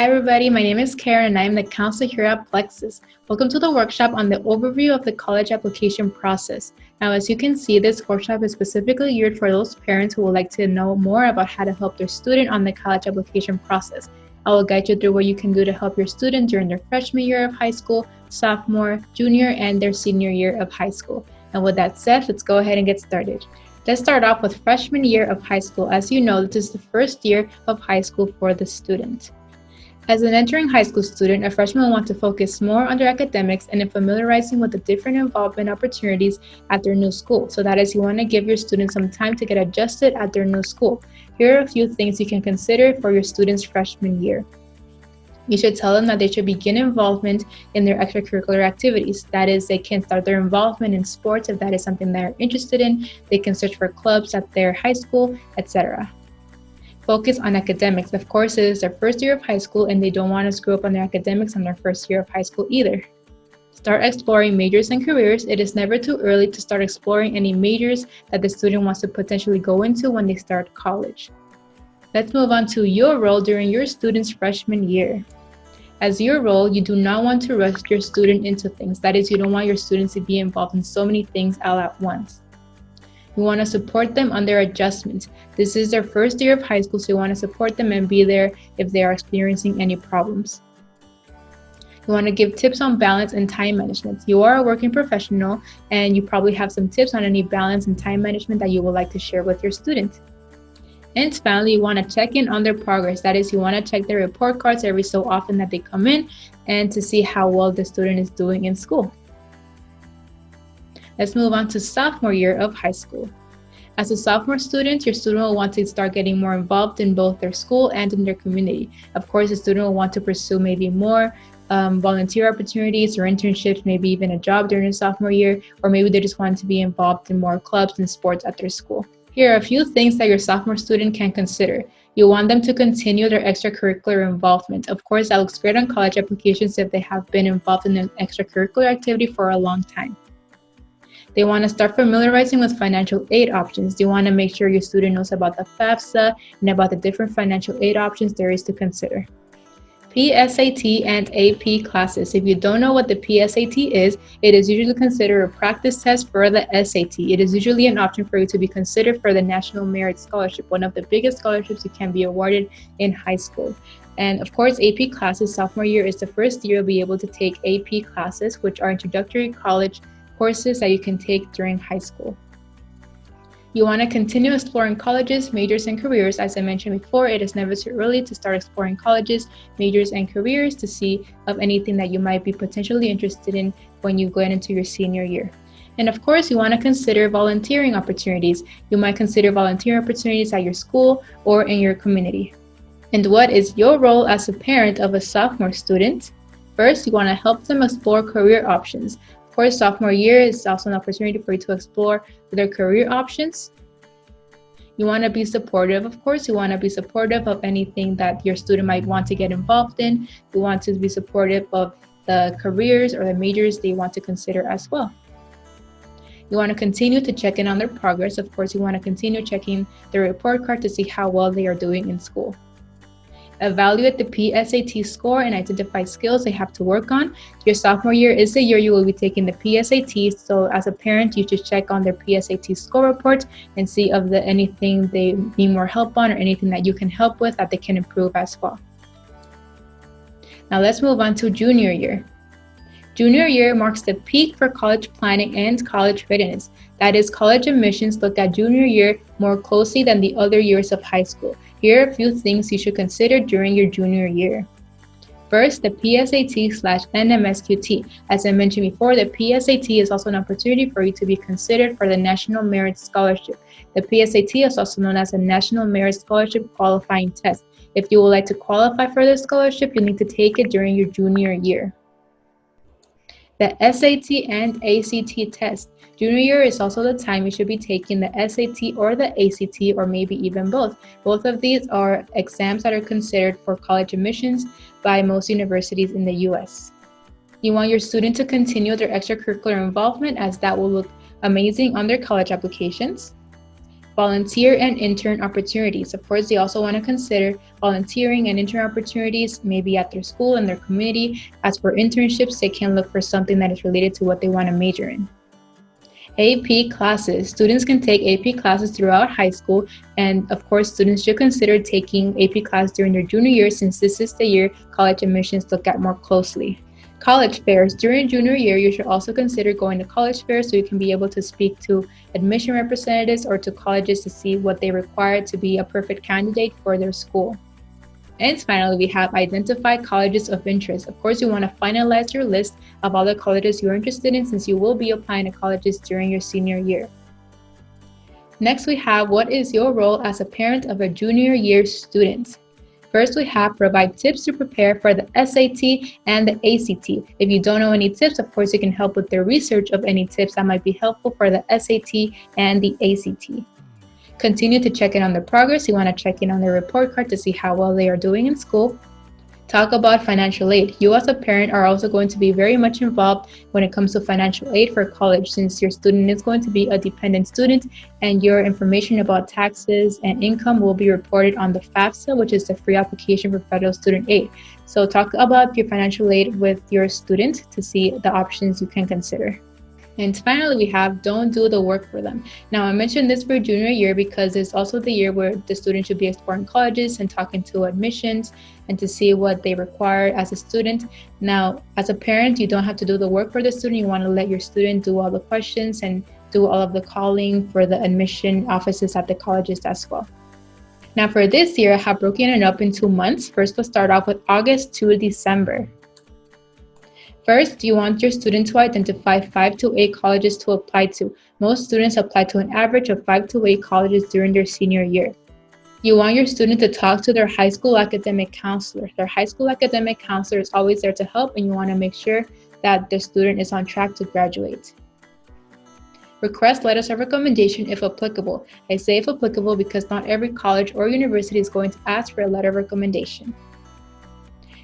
Hi everybody, my name is Karen and I am the counselor here at Plexus. Welcome to the workshop on the overview of the college application process. Now, as you can see, this workshop is specifically geared for those parents who would like to know more about how to help their student on the college application process. I will guide you through what you can do to help your student during their freshman year of high school, sophomore, junior, and their senior year of high school. And with that said, let's go ahead and get started. Let's start off with freshman year of high school. As you know, this is the first year of high school for the student. As an entering high school student, a freshman will want to focus more on their academics and in familiarizing with the different involvement opportunities at their new school. So that is, you want to give your students some time to get adjusted at their new school. Here are a few things you can consider for your students' freshman year. You should tell them that they should begin involvement in their extracurricular activities. That is, they can start their involvement in sports if that is something they're interested in. They can search for clubs at their high school, etc. Focus on academics. Of course, it is their first year of high school and they don't want to screw up on their academics on their first year of high school either. Start exploring majors and careers. It is never too early to start exploring any majors that the student wants to potentially go into when they start college. Let's move on to your role during your student's freshman year. As your role, you do not want to rush your student into things. That is, you don't want your students to be involved in so many things all at once. You want to support them on their adjustments. This is their first year of high school, so you want to support them and be there if they are experiencing any problems. You want to give tips on balance and time management. You are a working professional and you probably have some tips on any balance and time management that you would like to share with your student. And finally, you want to check in on their progress. That is, you want to check their report cards every so often that they come in and to see how well the student is doing in school. Let's move on to sophomore year of high school. As a sophomore student, your student will want to start getting more involved in both their school and in their community. Of course, the student will want to pursue maybe more volunteer opportunities or internships, maybe even a job during their sophomore year, or maybe they just want to be involved in more clubs and sports at their school. Here are a few things that your sophomore student can consider. You want them to continue their extracurricular involvement. Of course, that looks great on college applications if they have been involved in an extracurricular activity for a long time. They want to start familiarizing with financial aid options. You want to make sure your student knows about the FAFSA and about the different financial aid options there is to consider. PSAT and AP classes. If you don't know what the PSAT is, it is usually considered a practice test for the SAT. It is usually an option for you to be considered for the National Merit Scholarship, one of the biggest scholarships you can be awarded in high school. And of course, AP classes, sophomore year is the first year you'll be able to take AP classes, which are introductory college courses that you can take during high school. You want to continue exploring colleges, majors, and careers. As I mentioned before, it is never too early to start exploring colleges, majors, and careers to see of anything that you might be potentially interested in when you go into your senior year. And of course, you want to consider volunteering opportunities. You might consider volunteer opportunities at your school or in your community. And what is your role as a parent of a sophomore student? First, you want to help them explore career options. Of course, sophomore year is also an opportunity for you to explore their career options. You want to be supportive. Of course, you want to be supportive of anything that your student might want to get involved in. You want to be supportive of the careers or the majors they want to consider as well. You want to continue to check in on their progress. Of course, you want to continue checking their report card to see how well they are doing in school. Evaluate the PSAT score and identify skills they have to work on. Your sophomore year is the year you will be taking the PSAT, so as a parent, you should check on their PSAT score report and see if there's anything they need more help on or anything that you can help with that they can improve as well. Now let's move on to junior year. Junior year marks the peak for college planning and college readiness. That is, college admissions look at junior year more closely than the other years of high school. Here are a few things you should consider during your junior year. First, the PSAT/NMSQT. As I mentioned before, the PSAT is also an opportunity for you to be considered for the National Merit Scholarship. The PSAT is also known as a National Merit Scholarship Qualifying Test. If you would like to qualify for this scholarship, you need to take it during your junior year. The SAT and ACT test. Junior year is also the time you should be taking the SAT or the ACT, or maybe even both. Both of these are exams that are considered for college admissions by most universities in the US. You want your student to continue their extracurricular involvement, as that will look amazing on their college applications. Volunteer and intern opportunities. Of course, they also want to consider volunteering and intern opportunities, maybe at their school and their community. As for internships, they can look for something that is related to what they want to major in. AP classes. Students can take AP classes throughout high school, and of course, students should consider taking AP class during their junior year, since this is the year college admissions look at more closely. College fairs. During junior year, you should also consider going to college fairs so you can be able to speak to admission representatives or to colleges to see what they require to be a perfect candidate for their school. And finally, we have identify colleges of interest. Of course, you want to finalize your list of all the colleges you're interested in, since you will be applying to colleges during your senior year. Next, we have what is your role as a parent of a junior year student? First, we have provide tips to prepare for the SAT and the ACT. If you don't know any tips, of course, you can help with the research of any tips that might be helpful for the SAT and the ACT. Continue to check in on their progress. You want to check in on their report card to see how well they are doing in school. Talk about financial aid. You as a parent are also going to be very much involved when it comes to financial aid for college, since your student is going to be a dependent student and your information about taxes and income will be reported on the FAFSA, which is the free application for federal student aid. So talk about your financial aid with your student to see the options you can consider. And finally, we have don't do the work for them. Now, I mentioned this for junior year because it's also the year where the student should be exploring colleges and talking to admissions and to see what they require as a student. Now, as a parent, you don't have to do the work for the student. You want to let your student do all the questions and do all of the calling for the admission offices at the colleges as well. Now, for this year, I have broken it up into months. First, let's start off with August to December. First, you want your student to identify 5 to 8 colleges to apply to. Most students apply to an average of 5 to 8 colleges during their senior year. You want your student to talk to their high school academic counselor. Their high school academic counselor is always there to help, and you want to make sure that the student is on track to graduate. Request letters of recommendation if applicable. I say if applicable because not every college or university is going to ask for a letter of recommendation.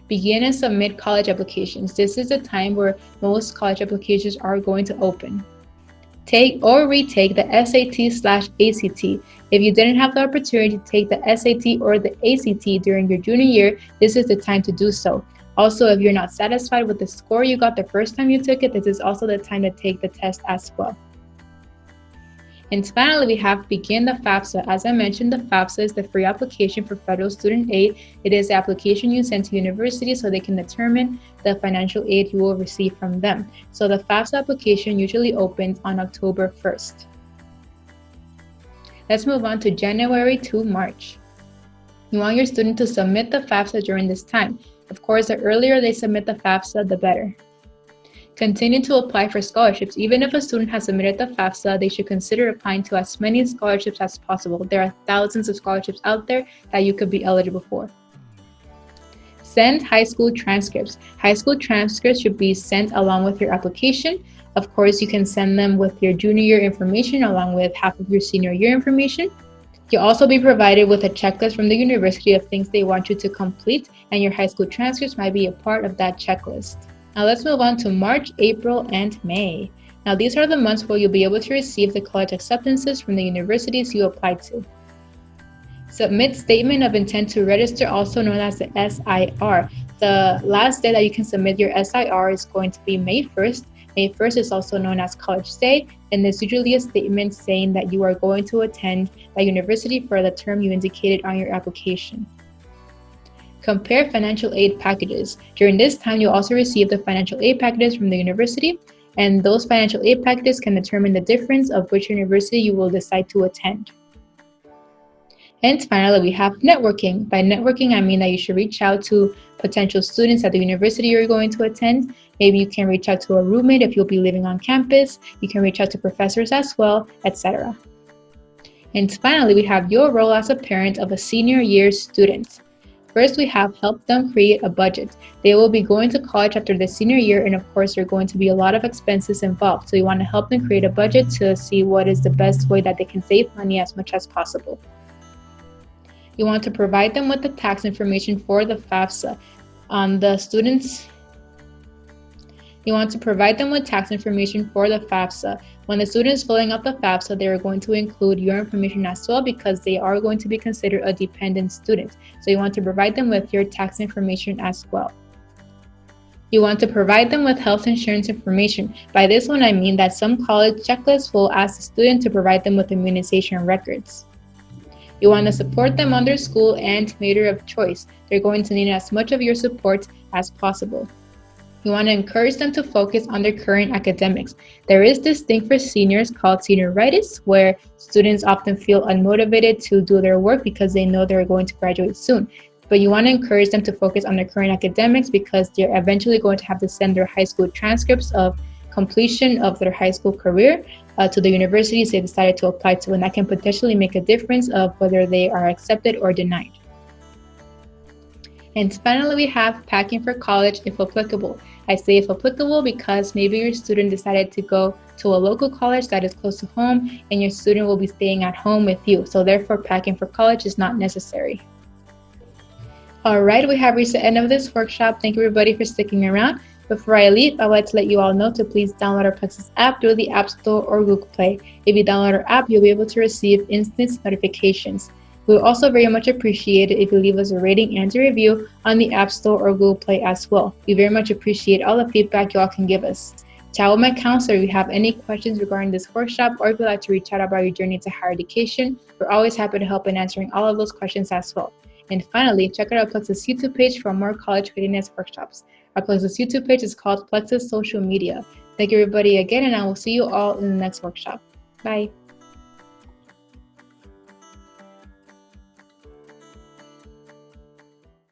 Begin and submit college applications. This is the time where most college applications are going to open. Take or retake the SAT/ACT. If you didn't have the opportunity to take the SAT or the ACT during your junior year, this is the time to do so. Also, if you're not satisfied with the score you got the first time you took it, this is also the time to take the test as well. And finally, we have begin the FAFSA. As I mentioned, the FAFSA is the free application for federal student aid. It is the application you send to universities so they can determine the financial aid you will receive from them. So the FAFSA application usually opens on October 1st. Let's move on to January to March. You want your student to submit the FAFSA during this time. Of course, the earlier they submit the FAFSA, the better. Continue to apply for scholarships. Even if a student has submitted the FAFSA, they should consider applying to as many scholarships as possible. There are thousands of scholarships out there that you could be eligible for. Send high school transcripts. High school transcripts should be sent along with your application. Of course, you can send them with your junior year information along with half of your senior year information. You'll also be provided with a checklist from the university of things they want you to complete, and your high school transcripts might be a part of that checklist. Now let's move on to March, April, and May. Now these are the months where you'll be able to receive the college acceptances from the universities you applied to. Submit Statement of Intent to Register, also known as the SIR. The last day that you can submit your SIR is going to be May 1st. May 1st is also known as College Day, and it's usually a statement saying that you are going to attend that university for the term you indicated on your application. Compare financial aid packages. During this time, you'll also receive the financial aid packages from the university, and those financial aid packages can determine the difference of which university you will decide to attend. And finally, we have networking. By networking, I mean that you should reach out to potential students at the university you're going to attend. Maybe you can reach out to a roommate if you'll be living on campus. You can reach out to professors as well, etc. And finally, we have your role as a parent of a senior year student. First, we have helped them create a budget. They will be going to college after the senior year, and of course, there are going to be a lot of expenses involved. So you want to help them create a budget to see what is the best way that they can save money as much as possible. You want to provide them with the tax information for the FAFSA. The students You want to provide them with tax information for the FAFSA. When the student is filling out the FAFSA, they are going to include your information as well because they are going to be considered a dependent student. So you want to provide them with your tax information as well. You want to provide them with health insurance information. By this one, I mean that some college checklists will ask the student to provide them with immunization records. You want to support them on their school and major of choice. They're going to need as much of your support as possible. You want to encourage them to focus on their current academics. There is this thing for seniors called senioritis, where students often feel unmotivated to do their work because they know they're going to graduate soon. But you want to encourage them to focus on their current academics because they're eventually going to have to send their high school transcripts of completion of their high school career to the universities they decided to apply to, and that can potentially make a difference of whether they are accepted or denied. And finally, we have packing for college if applicable. I say if applicable because maybe your student decided to go to a local college that is close to home and your student will be staying at home with you. So therefore, packing for college is not necessary. All right, we have reached the end of this workshop. Thank you everybody for sticking around. Before I leave, I'd like to let you all know to please download our Plexus app through the App Store or Google Play. If you download our app, you'll be able to receive instant notifications. We would also very much appreciate it if you leave us a rating and a review on the App Store or Google Play as well. We very much appreciate all the feedback you all can give us. Chat with my counselor if you have any questions regarding this workshop or if you'd like to reach out about your journey to higher education. We're always happy to help in answering all of those questions as well. And finally, check out our Plexus YouTube page for more college readiness workshops. Our Plexus YouTube page is called Plexus Social Media. Thank you everybody again, and I will see you all in the next workshop. Bye.